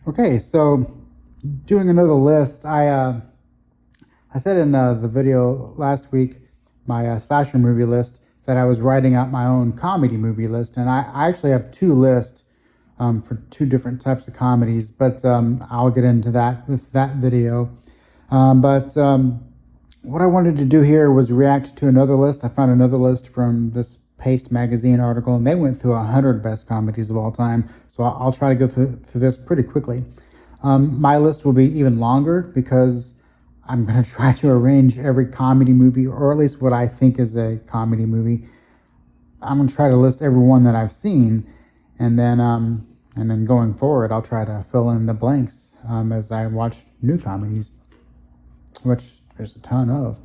Okay, so doing another list. I said in the video last week, my slasher movie list, that I was writing out my own comedy movie list, and I actually have two lists for two different types of comedies, but I'll get into that with that video. But what I wanted to do here was react to another list. I found another list from this Paste magazine article, and they went through 100 best comedies of all time. So I'll try to go through this pretty quickly. My list will be even longer because I'm going to try to arrange every comedy movie, or at least what I think is a comedy movie. I'm going to try to list every one that I've seen, and then going forward, I'll try to fill in the blanks as I watch new comedies, which there's a ton of.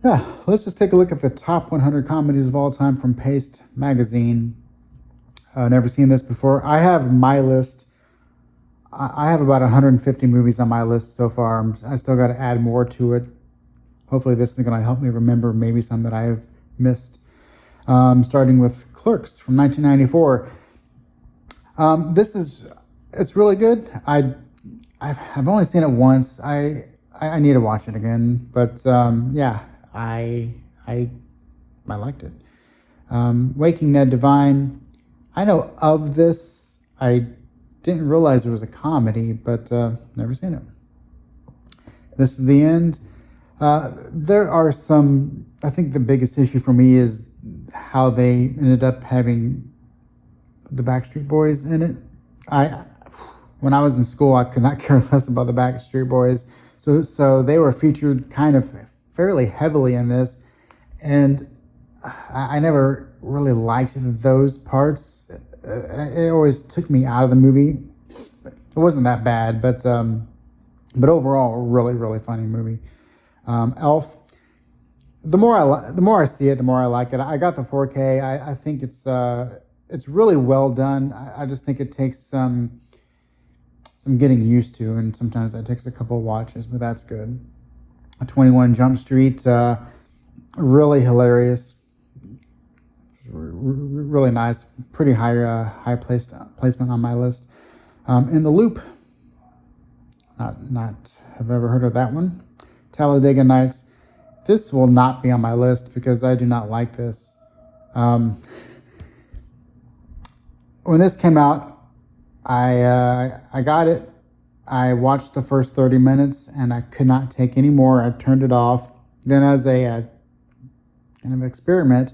Yeah, let's just take a look at the top 100 comedies of all time from Paste magazine. Never seen this before. I have my list. I have about 150 movies on my list so far. I still got to add more to it. Hopefully this is going to help me remember maybe some that I have missed. Starting with Clerks from 1994. It's really good. I've only seen it once. I need to watch it again, but yeah, I liked it. Waking Ned Divine. I know of this. I didn't realize it was a comedy, but never seen it. This is the End. There are some. I think the biggest issue for me is how they ended up having the Backstreet Boys in it. When I was in school, I could not care less about the Backstreet Boys. So they were featured kind of fairly heavily in this, and I never really liked those parts. It always took me out of the movie. It wasn't that bad, but overall, really, really funny movie. Elf. The more I see it, the more I like it. I got the 4K. I think it's really well done. I just think it takes some getting used to, and sometimes that takes a couple of watches, but that's good. 21 Jump Street, really hilarious, really nice, pretty high placement on my list. In the Loop, not have ever heard of that one. Talladega Nights. This will not be on my list because I do not like this. When this came out, I got it. I watched the first 30 minutes and I could not take any more. I turned it off. Then, as a kind of experiment,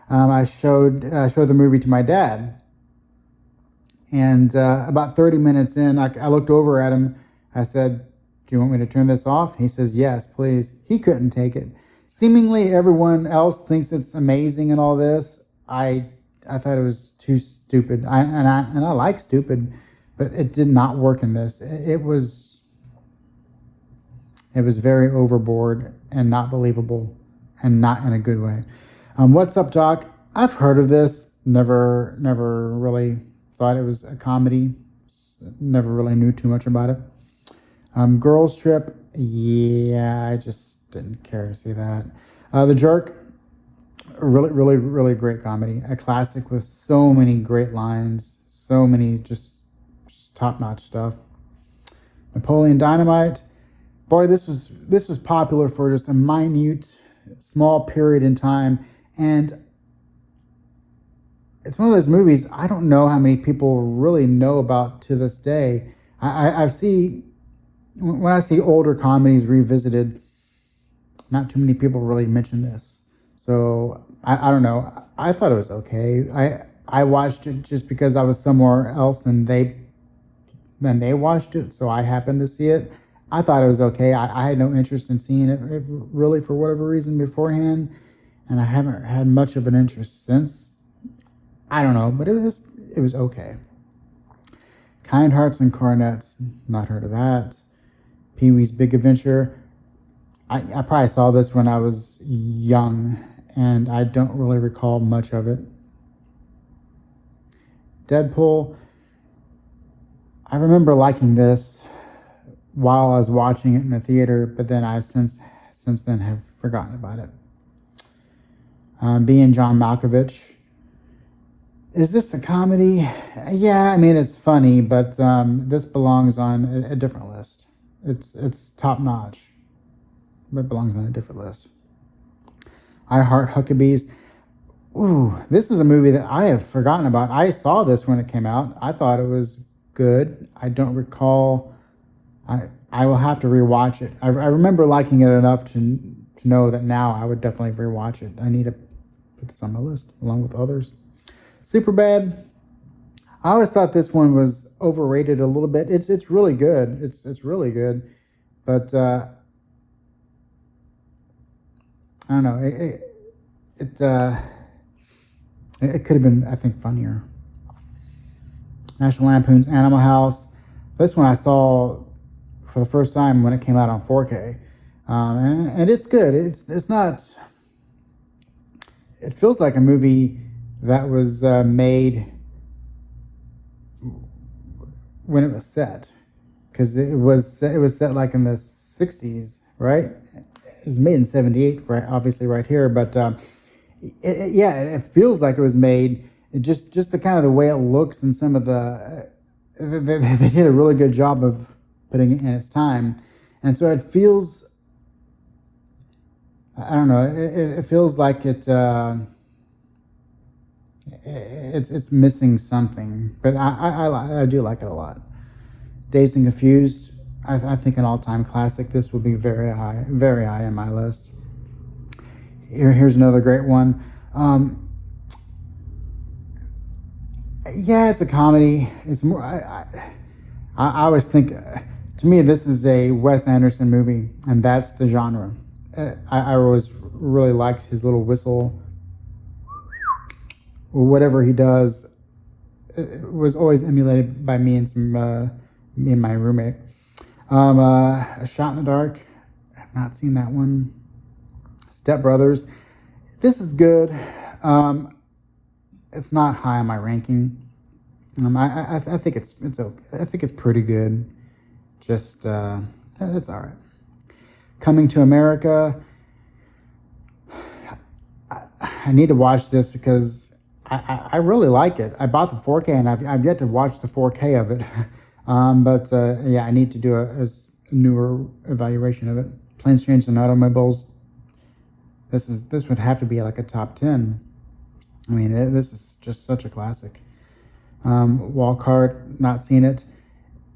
I showed the movie to my dad. And about 30 minutes in, I looked over at him. I said, "Do you want me to turn this off?" He says, "Yes, please." He couldn't take it. Seemingly, everyone else thinks it's amazing and all this. I thought it was too stupid. I like stupid, but it did not work in this. It was very overboard and not believable, and not in a good way. What's Up, Doc? I've heard of this. Never really thought it was a comedy. Never really knew too much about it. Girls Trip. Yeah, I just didn't care to see that. The Jerk. Really great comedy. A classic with so many great lines, so many just top-notch stuff. Napoleon Dynamite. Boy, this was popular for just a minute, small period in time, and it's one of those movies I don't know how many people really know about to this day. When I see older comedies revisited, not too many people really mention this. So I don't know. I thought it was okay. I watched it just because I was somewhere else and they watched it, so I happened to see it. I thought it was okay. I had no interest in seeing it really for whatever reason beforehand, and I haven't had much of an interest since. I don't know, but it was okay. Kind Hearts and Coronets, not heard of that. Pee-wee's Big Adventure. I probably saw this when I was young, and I don't really recall much of it. Deadpool. I remember liking this while I was watching it in the theater, but then I since then have forgotten about it. Being John Malkovich. Is this a comedy? Yeah, I mean it's funny, but this belongs on a different list. It's top notch, but belongs on a different list. I Heart Huckabees. Ooh, this is a movie that I have forgotten about. I saw this when it came out. I thought it was good. I don't recall. I will have to rewatch it. I remember liking it enough to know that now I would definitely rewatch it. I need to put this on my list along with others. Superbad. I always thought this one was overrated a little bit. It's really good. It's really good, but I don't know. It could have been, I think, funnier. National Lampoon's Animal House. This one I saw for the first time when it came out on 4K, and it's good. It's not. It feels like a movie that was made when it was set, because it was set like in the 60s, right? It was made in 78, right? Obviously, right here, but yeah, it feels like it was made. It just the kind of the way it looks and some of the they did a really good job of putting it in its time, and so it feels. I don't know. It feels like it's missing something, but I do like it a lot. Dazed and Confused. I think an all-time classic. This would be very high in my list. Here's another great one. Yeah, it's a comedy. It's more. I always think, to me, this is a Wes Anderson movie, and that's the genre. I always really liked his little whistle. Whatever he does, it was always emulated by me and me and my roommate. A Shot in the Dark. I've not seen that one. Step Brothers. This is good. It's not high on my ranking. I think it's okay. I think it's pretty good. Just it's all right. Coming to America. I need to watch this because I really like it. I bought the 4K and I've yet to watch the 4K of it. But yeah, I need to do a newer evaluation of it. Planes, Trains, and Automobiles. This would have to be like a top 10. I mean, this is just such a classic. Walk Hard, not seen it.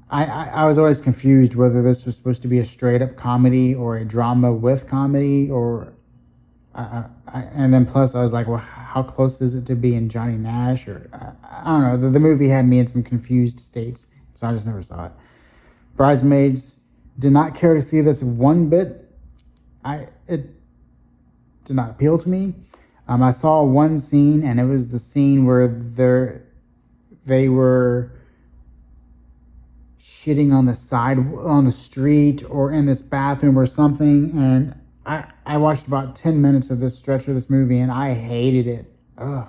I was always confused whether this was supposed to be a straight up comedy or a drama with comedy, or and then plus I was like, well, how close is it to being Johnny Nash? Or I don't know. The movie had me in some confused states, so I just never saw it. Bridesmaids, did not care to see this one bit. It did not appeal to me. I saw one scene, and it was the scene where they were shitting on the street or in this bathroom or something, and I watched about 10 minutes of this stretch of this movie, and I hated it. Ugh,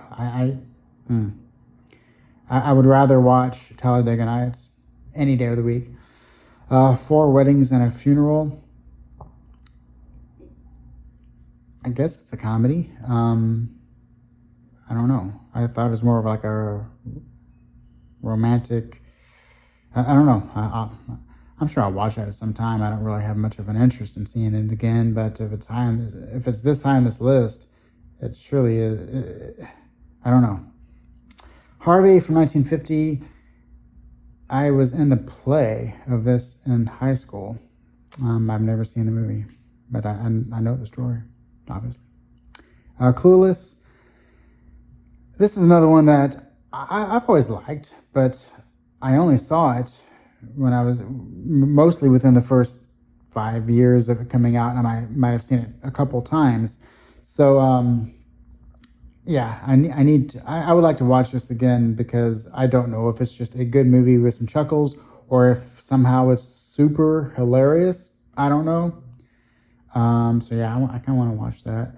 I would rather watch Talladega Nights any day of the week. 4 Weddings and a Funeral. I guess it's a comedy. I don't know. I thought it was more of like a romantic. I don't know. I'm sure I'll watch that at some time. I don't really have much of an interest in seeing it again. But if it's this high on this list, it surely is. I don't know. Harvey from 1950. I was in the play of this in high school. I've never seen the movie, but I know the story, obviously. Clueless. This is another one that I've always liked, but I only saw it when I was mostly within the first 5 years of it coming out, and I might have seen it a couple times. So, yeah, I would like to watch this again because I don't know if it's just a good movie with some chuckles or if somehow it's super hilarious. I don't know. So yeah, I kind of want to watch that.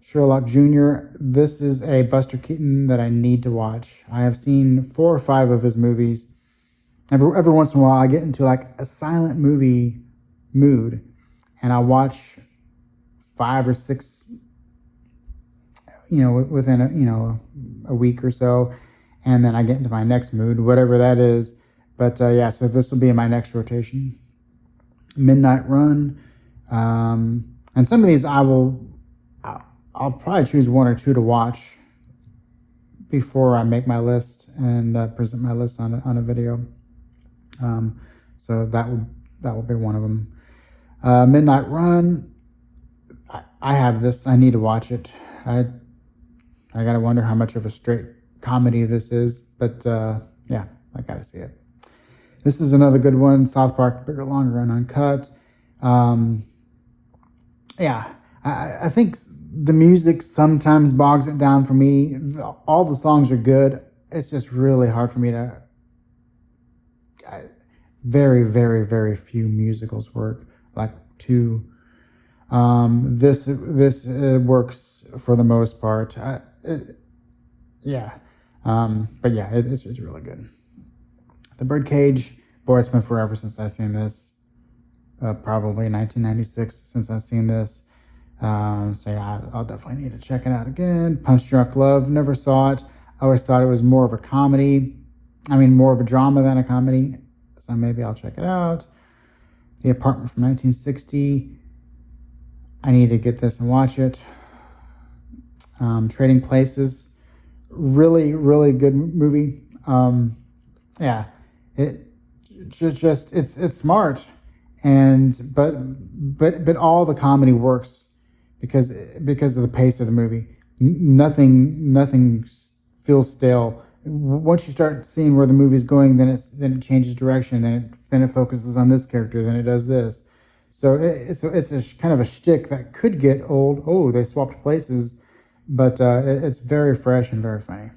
Sherlock Jr. This is a Buster Keaton that I need to watch. I have seen 4 or 5 of his movies. Every once in a while, I get into like a silent movie mood, and I watch 5 or 6, within a week or so, and then I get into my next mood, whatever that is. But yeah, so this will be in my next rotation. Midnight Run, and some of these I'll probably choose one or two to watch before I make my list and present my list on a video. So that will be one of them. Midnight Run. I have this. I need to watch it. I gotta wonder how much of a straight comedy this is, but yeah, I gotta see it. This is another good one. South Park: Bigger, Longer, and Uncut. Yeah, I think the music sometimes bogs it down for me. All the songs are good. It's just really hard for me to. Very, very, very few musicals work. Like two. This works for the most part. Yeah, but yeah, it's really good. The Birdcage, boy, it's been forever since I've seen this. Probably 1996 since I've seen this. So yeah, I'll definitely need to check it out again. Punch Drunk Love, never saw it. I always thought it was more of a comedy. More of a drama than a comedy. So maybe I'll check it out. The Apartment from 1960. I need to get this and watch it. Trading Places, really, really good movie. Yeah, it's smart, but all the comedy works because of the pace of the movie. Nothing feels stale. Once you start seeing where the movie's going, then it changes direction, and then it focuses on this character, then it does this. So it's a kind of a shtick that could get old. Oh, they swapped places, but it's very fresh and very funny.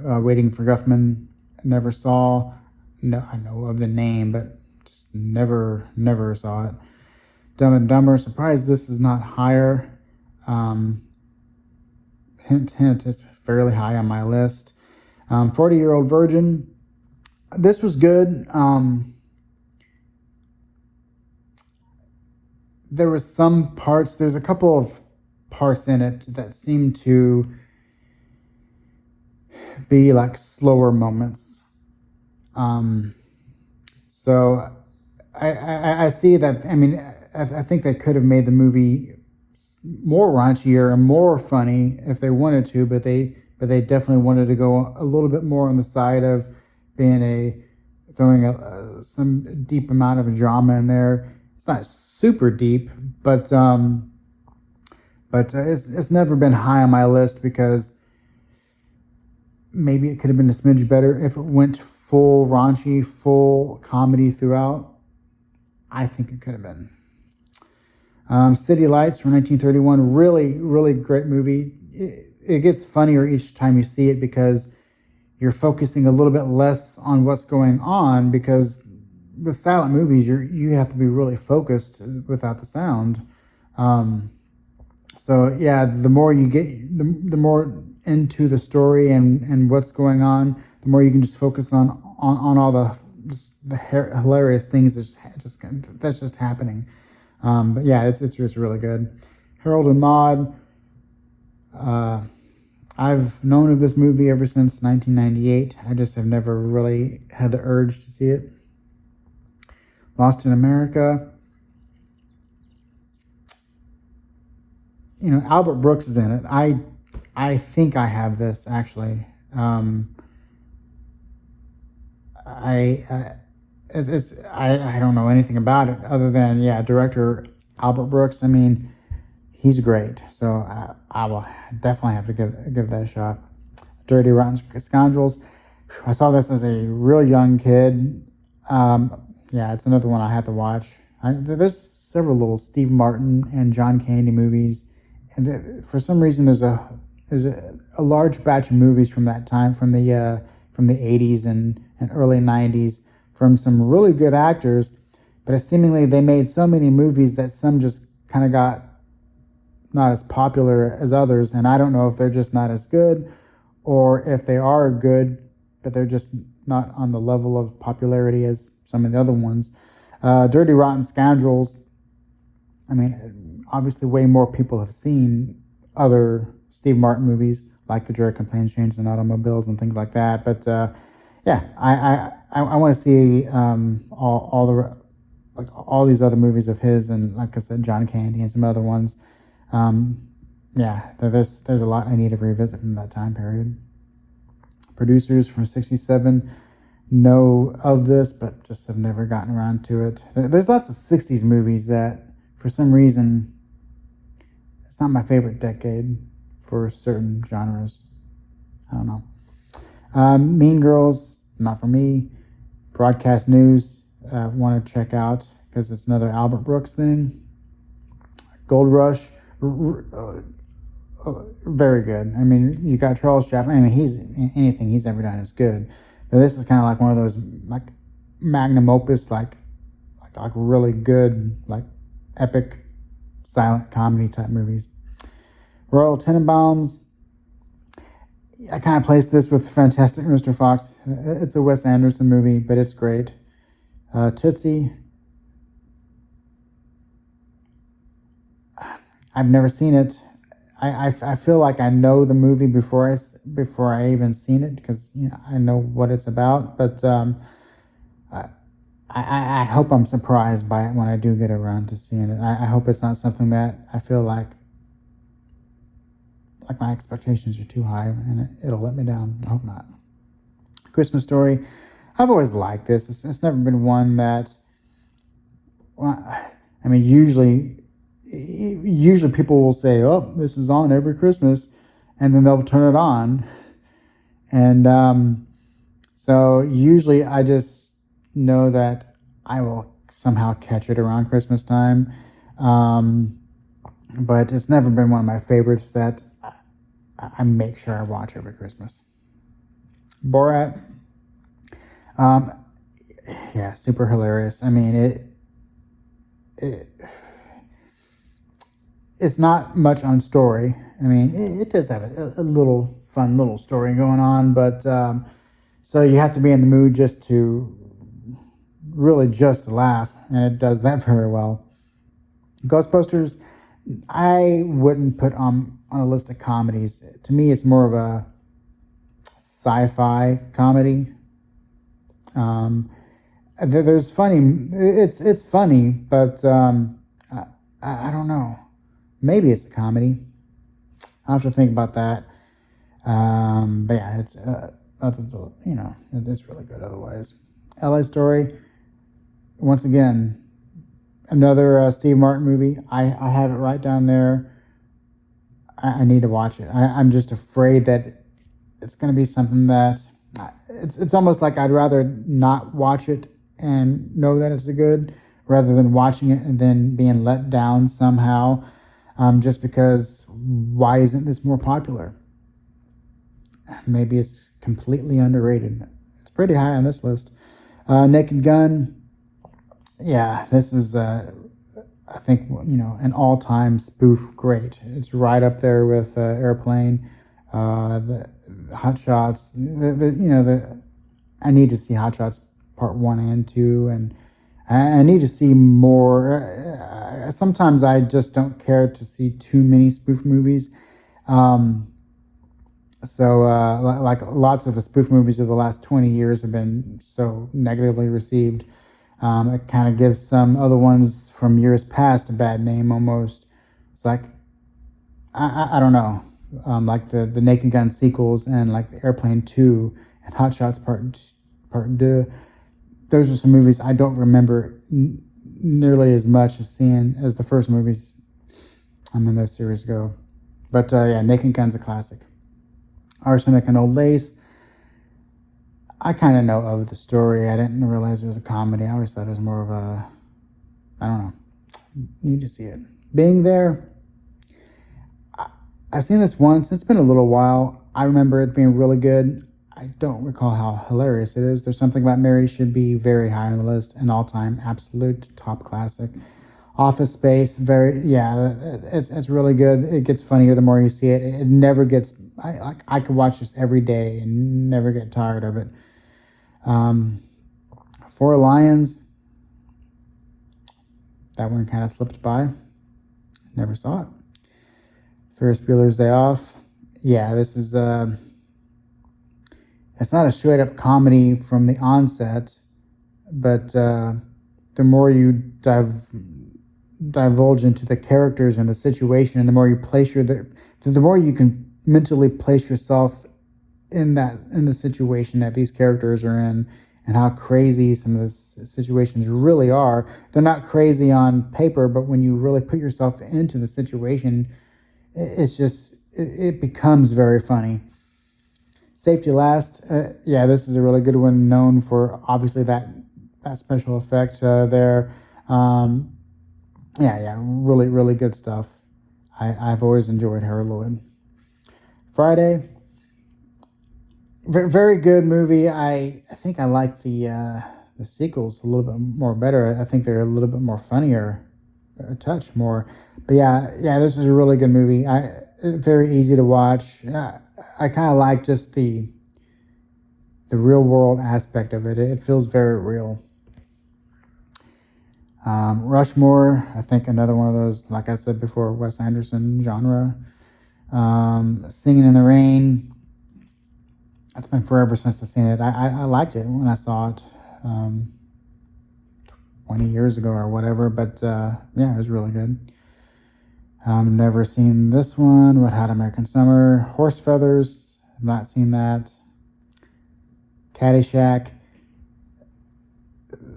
Waiting for Guffman, never saw. No, I know of the name, but just never saw it. Dumb and Dumber, surprised this is not higher. Hint, it's fairly high on my list. 40-Year-Old Virgin, this was good. There was some parts, there's a couple of parts in it that seem to be like slower moments. So I see that. I think they could have made the movie more raunchier and more funny if they wanted to, but they definitely wanted to go a little bit more on the side of being throwing some deep amount of drama in there. It's not super deep, but it's never been high on my list because maybe it could have been a smidge better if it went full raunchy, full comedy throughout. I think it could have been. City Lights from 1931, really, really great movie. It gets funnier each time you see it because you're focusing a little bit less on what's going on, because with silent movies, you have to be really focused without the sound. So yeah, the more you get, the more into the story and what's going on, the more you can just focus on all the hilarious things that's just happening. But yeah, it's really good. Harold and Maude. I've known of this movie ever since 1998. I just have never really had the urge to see it. Lost in America. Albert Brooks is in it. I think I have this actually. I don't know anything about it other than director Albert Brooks. He's great. So I will definitely have to give that a shot. Dirty Rotten Scoundrels. I saw this as a real young kid. It's another one I have to watch. There's several little Steve Martin and John Candy movies, and for some reason there's a large batch of movies from that time, from the 80s and early 90s, from some really good actors, but seemingly they made so many movies that some just kind of got not as popular as others, and I don't know if they're just not as good or if they are good but they're just not on the level of popularity as some of the other ones. Dirty Rotten Scoundrels, obviously way more people have seen other Steve Martin movies like the jerk and planes, trains, and automobiles and things like that. But yeah, I want to see all the like all these other movies of his, and like I said, John Candy and some other ones. Um, yeah, there's a lot I need to revisit from that time period. Producers from '67 know of this, but just have never gotten around to it. There's lots of '60s movies that, for some reason, it's not my favorite decade for certain genres. I don't know. Mean Girls, not for me. Broadcast News, want to check out because it's another Albert Brooks thing. Gold Rush, very good. I mean, you got Charles Chaplin. I mean, anything he's ever done is good. But this is kind of like one of those like magnum opus, like really good, like epic silent comedy type movies. Royal Tenenbaums. I kind of placed this with Fantastic Mr. Fox. It's a Wes Anderson movie, but it's great. Tootsie. I've never seen it. I feel like I know the movie before I even seen it, because I know what it's about. But I hope I'm surprised by it when I do get around to seeing it. I hope it's not something that I feel like my expectations are too high and it'll let me down. I hope not. Christmas Story. I've always liked this. It's never been one that, well, I mean, usually people will say, "Oh, this is on every Christmas," and then they'll turn it on, and so usually I just know that I will somehow catch it around Christmas time, but it's never been one of my favorites that I make sure I watch every Christmas. Borat, yeah, super hilarious. I mean, it's not much on story. I mean, it does have a little fun little story going on, but so you have to be in the mood just to laugh, and it does that very well. Ghostbusters, I wouldn't put on a list of comedies. To me, it's more of a sci-fi comedy. There's funny. It's funny, but I don't know. Maybe it's a comedy. I'll have to think about that. But yeah, it's it's really good otherwise. LA Story, once again, another Steve Martin movie. I have it right down there. I need to watch it. I'm just afraid that it's going to be something that it's almost like I'd rather not watch it and know that it's good, rather than watching it and then being let down somehow, just because why isn't this more popular? Maybe it's completely underrated. It's pretty high on this list. Naked Gun. Yeah, this is I think an all-time spoof great. It's right up there with Airplane, the Hot Shots. I need to see Hot Shots Part 1 and 2, and I need to see more. Sometimes I just don't care to see too many spoof movies. So like lots of the spoof movies of the last 20 years have been so negatively received. It kind of gives some other ones from years past a bad name almost. It's like, I don't know, like the Naked Gun sequels and like Airplane 2 and Hot Shots Part 2. Those are some movies I don't remember nearly as much as seeing as the first movies in those series go. But yeah, Naked Gun's a classic. Arsenic and Old Lace. I kind of know of the story. I didn't realize it was a comedy. I always thought it was more of a, I don't know. Need to see it. Being There. I've seen this once. It's been a little while. I remember it being really good. I don't recall how hilarious it is. There's Something About Mary should be very high on the list. An all-time absolute top classic. Office Space, it's really good. It gets funnier the more you see it. It never gets. I could watch this every day and never get tired of it. Four Lions. That one kind of slipped by. Never saw it. Ferris Bueller's Day Off. yeah, this is it's not a straight up comedy from the onset, but the more you divulge into the characters and the situation, and the more you place the more you can mentally place yourself in the situation that these characters are in, and how crazy some of the situations really are. They're not crazy on paper, but when you really put yourself into the situation, it's just it becomes very funny. Safety Last, yeah, this is a really good one, known for obviously that special effect there. Um, yeah, really, really good stuff. I've always enjoyed Harold Lloyd. Friday, very good movie. I think I like the sequels a little bit more better. I think they're a little bit more funnier, a touch more. But yeah, this is a really good movie. Very easy to watch. I kind of like just the real world aspect of it. It feels very real. Rushmore, I think another one of those, like I said before, Wes Anderson genre. Singing in the Rain. It's been forever since I've seen it. I liked it when I saw it 20 years ago or whatever, but yeah, it was really good. Never seen this one. What Hot American Summer. Horse Feathers. I've not seen that. Caddyshack.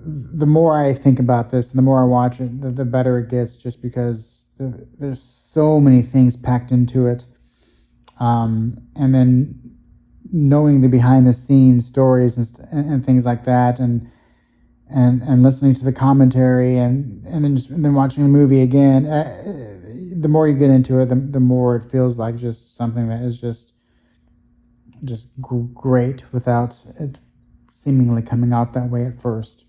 The more I think about this, the more I watch it, the better it gets, just because there's so many things packed into it. And then knowing the behind the scenes stories and things like that, and listening to the commentary, and then watching the movie again. The more you get into it, the more it feels like just something that is just great without it seemingly coming out that way at first.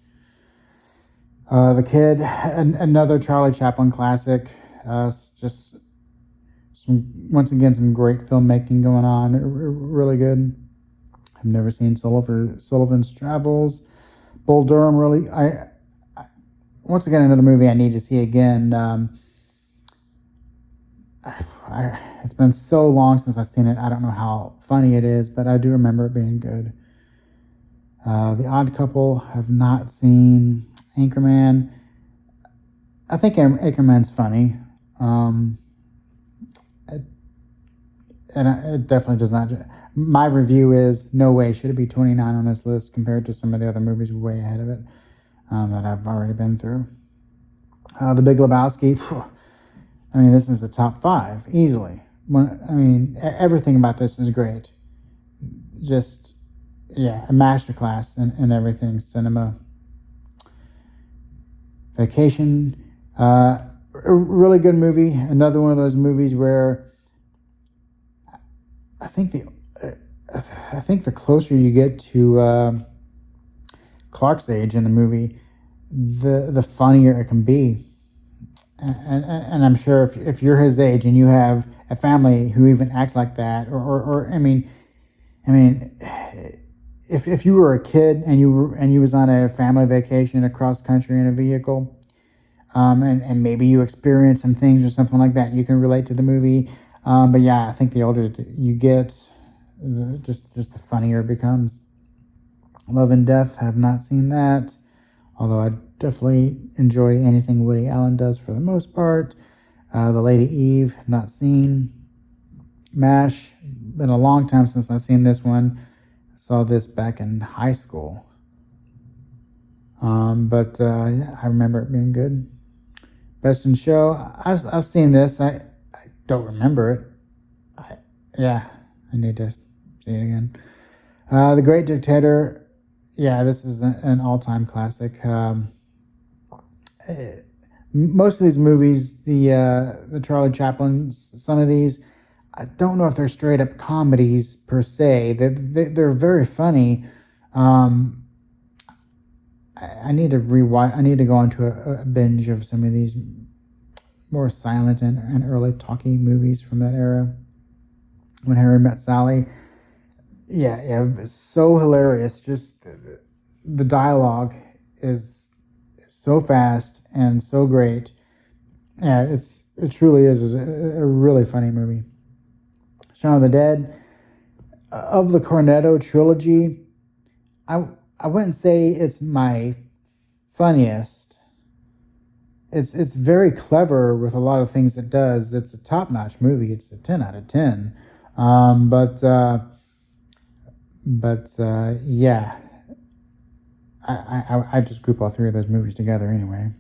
The Kid, another Charlie Chaplin classic. Just once again some great filmmaking going on. Really good. I've never seen Sullivan's Travels. Bull Durham. Really, I once again another movie I need to see again. It's been so long since I've seen it. I don't know how funny it is, but I do remember it being good. The Odd Couple, have not seen. Anchorman, I think Anchorman's funny. It definitely does not. My review is no way should it be 29 on this list compared to some of the other movies way ahead of it that I've already been through. The Big Lebowski. I mean, this is the top 5 easily. Everything about this is great. Just a masterclass in everything cinema. Vacation, a really good movie. Another one of those movies where I think the closer you get to Clark's age in the movie, the funnier it can be. And I'm sure if you're his age and you have a family who even acts like that, or if you were a kid and you was on a family vacation across country in a vehicle, and maybe you experienced some things or something like that, you can relate to the movie. But yeah, I think the older you get, just the funnier it becomes. Love and Death, have not seen that, although I definitely enjoy anything Woody Allen does for the most part. The Lady Eve, have not seen. MASH, been a long time since I've seen this one. I saw this back in high school. But I remember it being good. Best in Show, I've seen this. I don't remember it. I need to see it again. The Great Dictator, this is an all-time classic. Most of these movies, the Charlie Chaplin, some of these, I don't know if they're straight up comedies per se. They're very funny. I need to rewatch. I need to go into a binge of some of these more silent and early talkie movies from that era. When Harry Met Sally, it's so hilarious. Just the dialogue is so fast and so great. Yeah, it truly is a really funny movie. Shaun of the Dead. Of the Cornetto trilogy, I I wouldn't say it's my funniest. It's very clever with a lot of things it does. It's a top notch movie. It's a 10 out of 10. Um, but uh, but yeah, I just group all three of those movies together anyway.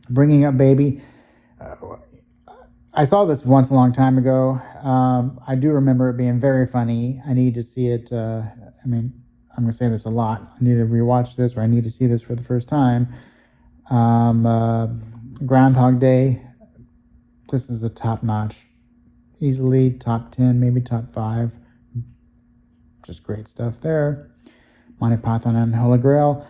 Bringing Up Baby. I saw this once a long time ago. I do remember it being very funny. I need to see it. I mean, I'm going to say this a lot. I need to rewatch this, or I need to see this for the first time. Um, uh, Groundhog Day. This is a top notch, easily top 10, maybe top 5. Just great stuff there. Monty Python and Holy Grail.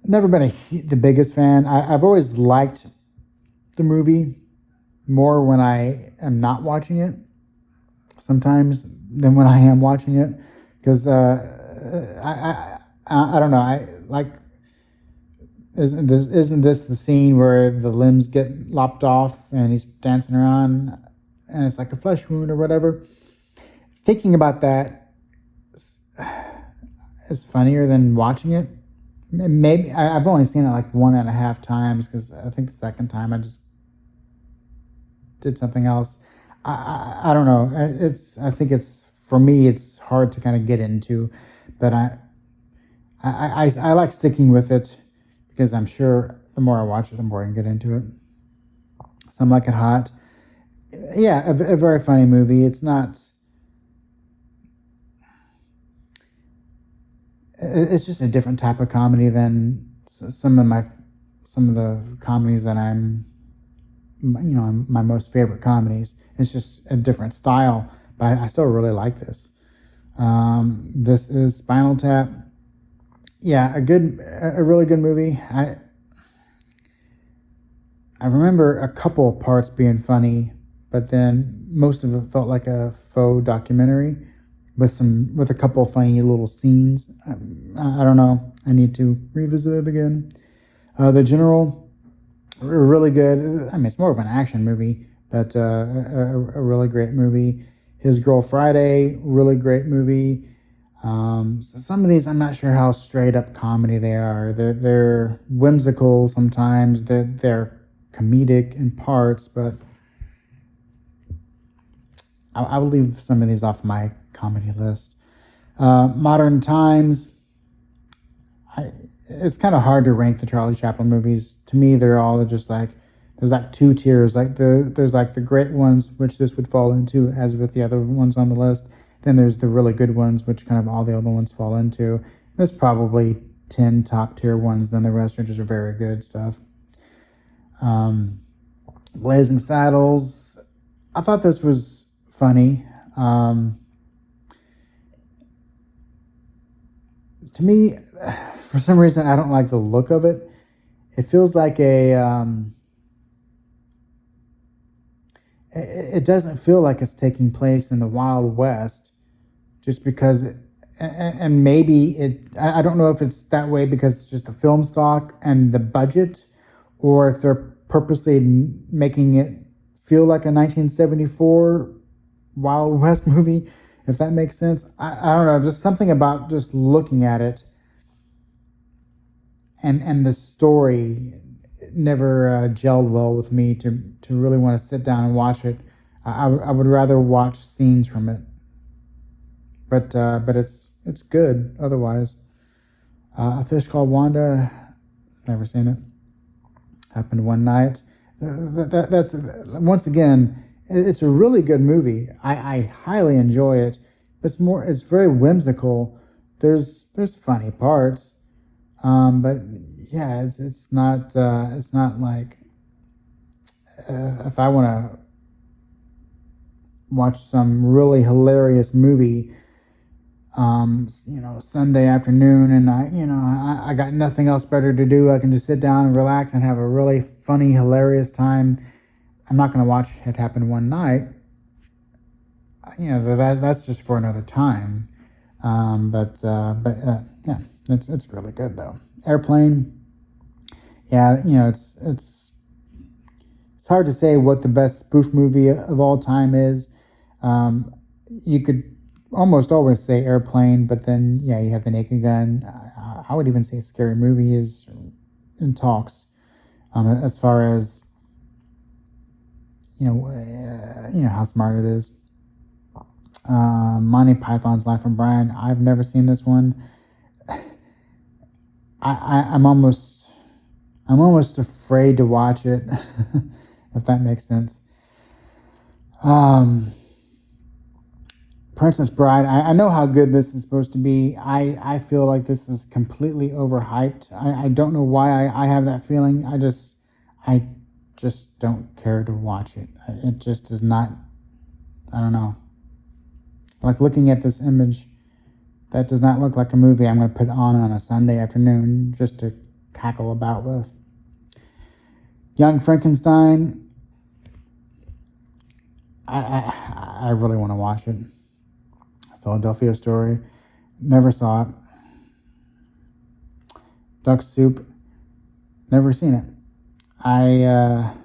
Never been the biggest fan. I've always liked the movie more when I am not watching it sometimes than when I am watching it, because I don't know, I like, isn't this the scene where the limbs get lopped off and he's dancing around and it's like a flesh wound or whatever? Thinking about that is funnier than watching it. Maybe I've only seen it like 1.5 times, because I think the second time I just did something else. I don't know. I think it's, for me, it's hard to kind of get into, but I like sticking with it, because I'm sure the more I watch it, the more I can get into it. Some Like It Hot. Yeah, a very funny movie. It's not. It's just a different type of comedy than some of the comedies that my most favorite comedies. It's just a different style, but I still really like this. This is Spinal Tap. Yeah, a really good movie. I remember a couple parts being funny, but then most of it felt like a faux documentary with a couple of funny little scenes. I don't know. I need to revisit it again. The General, really good. I mean, it's more of an action movie, but a really great movie. His Girl Friday, really great movie. So some of these, I'm not sure how straight up comedy they are. They're whimsical sometimes. They're comedic in parts, but I will leave some of these off my comedy list. Modern Times. It's kind of hard to rank the Charlie Chaplin movies. To me, they're all just like, there's like two tiers. Like there's like the great ones, which this would fall into, as with the other ones on the list. Then there's the really good ones, which kind of all the other ones fall into. There's probably 10 top tier ones. Then the rest are just very good stuff. Blazing Saddles. I thought this was funny. To me, for some reason, I don't like the look of it. It feels like it doesn't feel like it's taking place in the Wild West, just because and maybe I don't know if it's that way because it's just the film stock and the budget, or if they're purposely making it feel like a 1974 Wild West movie, if that makes sense. I don't know, just something about just looking at it and the story never gelled well with me to really want to sit down and watch it. I would rather watch scenes from it, but it's good otherwise. A Fish Called Wanda, never seen it. Happened One Night. That's once again, it's a really good movie. I highly enjoy it. It's very whimsical. There's funny parts, but yeah, it's not like, if I want to watch some really hilarious movie, Sunday afternoon, and I got nothing else better to do. I can just sit down and relax and have a really funny, hilarious time. I'm not going to watch It Happened One Night. That's just for another time. But yeah, it's really good though. Airplane. Yeah, it's hard to say what the best spoof movie of all time is. You could almost always say Airplane, but then yeah, you have The Naked Gun. I would even say Scary Movie is in talks. As far as how smart it is. Monty Python's Life of Brian. I've never seen this one. I'm almost afraid to watch it, if that makes sense. Princess Bride. I know how good this is supposed to be. I feel like this is completely overhyped. I don't know why I have that feeling. I just don't care to watch it. It just is not. I don't know. Like looking at this image, that does not look like a movie I'm going to put on a Sunday afternoon just to cackle about with. Young Frankenstein. I really want to watch it. Philadelphia Story. Never saw it. Duck Soup. Never seen it. I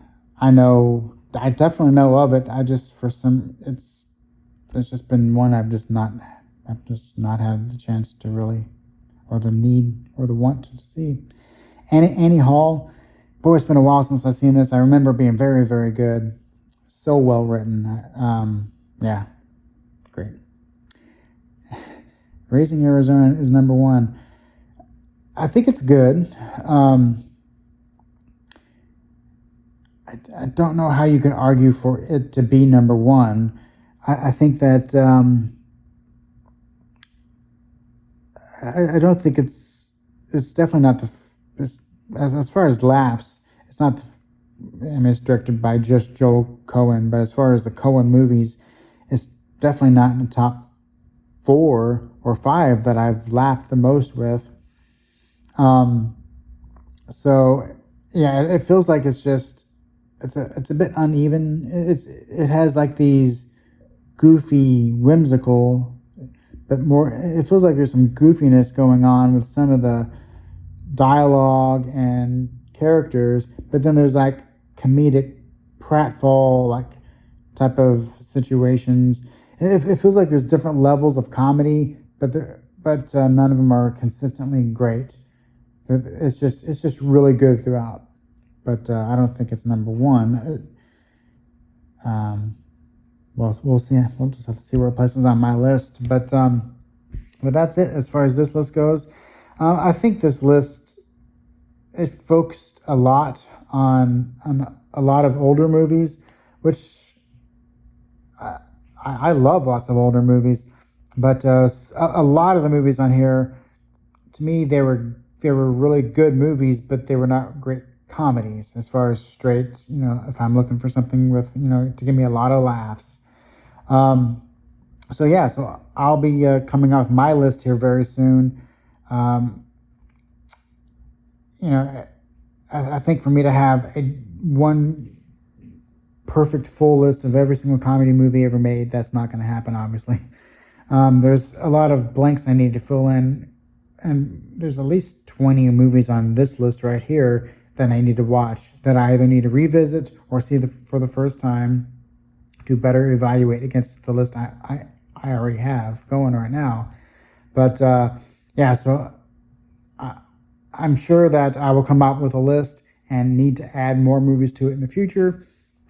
definitely know of it. It's just been one I've just not had the chance to really, or the need or the want to see. Annie Hall. Boy, it's been a while since I've seen this. I remember being very, very good. So well written. Yeah, great. Raising Arizona is number one. I think it's good. I don't know how you can argue for it to be number one. I think that I don't think it's definitely not as far as laughs. It's not. It's directed by just Joel Cohen, but as far as the Cohen movies, it's definitely not in the top 4 or 5 that I've laughed the most with. So yeah, it feels like it's a bit uneven. It has like these goofy, whimsical, but more. It feels like there's some goofiness going on with some of the dialogue and characters, but then there's like comedic pratfall like type of situations. It feels like there's different levels of comedy, but none of them are consistently great. It's just really good throughout. But I don't think it's number one. Well, we'll see. We'll just have to see where it places on my list. But that's it as far as this list goes. I think this list, it focused a lot on a lot of older movies, which I love lots of older movies, but a lot of the movies on here, to me, they were really good movies, but they were not great comedies as far as straight, if I'm looking for something with, to give me a lot of laughs. So I'll be coming out with my list here very soon. I think for me to have one perfect full list of every single comedy movie ever made, that's not going to happen, obviously. There's a lot of blanks I need to fill in, and there's at least 20 movies on this list right here that I need to watch, that I either need to revisit or see for the first time to better evaluate against the list I already have going right now. But so I'm sure that I will come out with a list and need to add more movies to it in the future.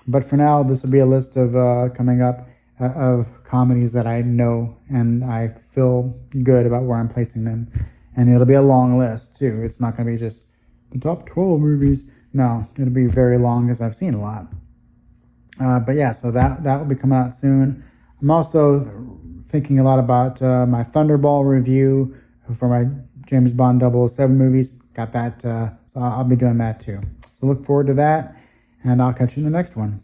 But for now, this will be a list of coming up of comedies that I know and I feel good about where I'm placing them. And it'll be a long list too. It's not going to be just the top 12 movies. No, it'll be very long because I've seen a lot. So that will be coming out soon. I'm also thinking a lot about my Thunderball review for my James Bond 007 movies. Got that, so I'll be doing that too. So look forward to that, and I'll catch you in the next one.